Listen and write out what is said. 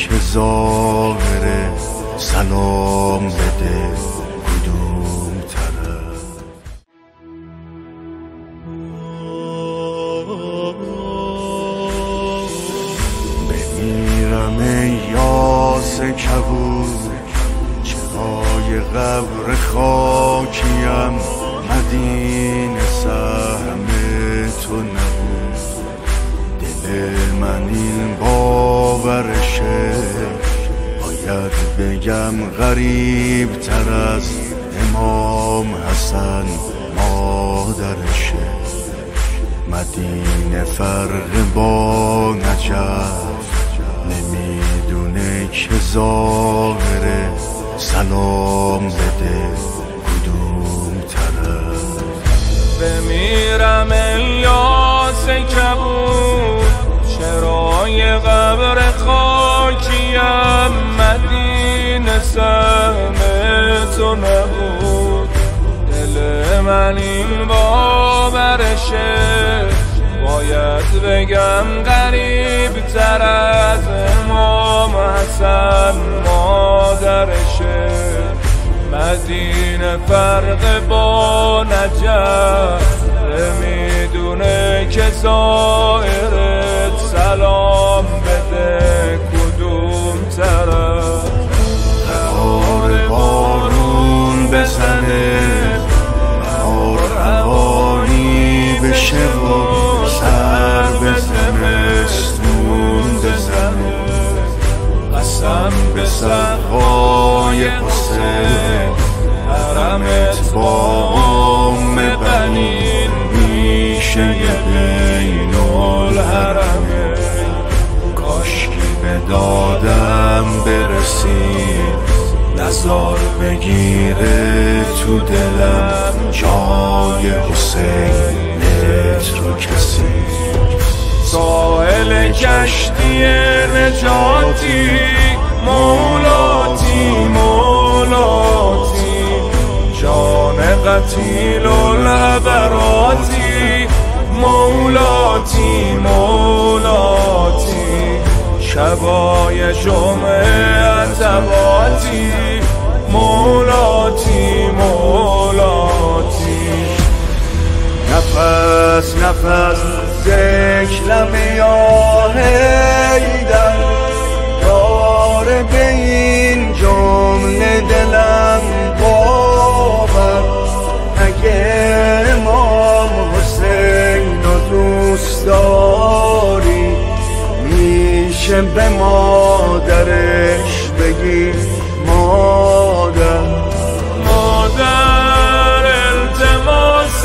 که ظاهره سلام بده کدوم طرف. بمیرم ای یاس کبود چرای قبر خاکیم، مدینه سهم تو نبود. دل من این باورشه، باید بگم غریب تر از امام حسن مادرشه. مدینه فرق با نجف نمیدونه که ظاهره سلام بده کدوم طرف. بمیرم الیاس کبود چرای قبر خاکیم، مدینه سهم تو نبود. دل من این باورشه، باید بگم غریب تر از امام حسن مادرشه. مدینه فرق با نجف نمیدونه که زائرت سلام بده کدوم طرف. قرار بارون بزنه، بهار هوایی بشه و سر به زمستون بزنه. قسم به صفای حسین حرمت با بنین میشه بین الحرمین. کاشکی به دادم برسید نزار بگیره تو دلم جای حسینت رو کسی. ساحل کشتی نجاتی مولاتی مولاتی، جان قتیل العبراتی مولاتی مولاتی. شبای جمعه عتباتی مولاتی مولاتی. نفس نفس ذکرم یا حیدر، داره به این جمله دلم باور. اگه امام حسین رو دوست داری میشه به مادرش بگی مادر. مادر التماس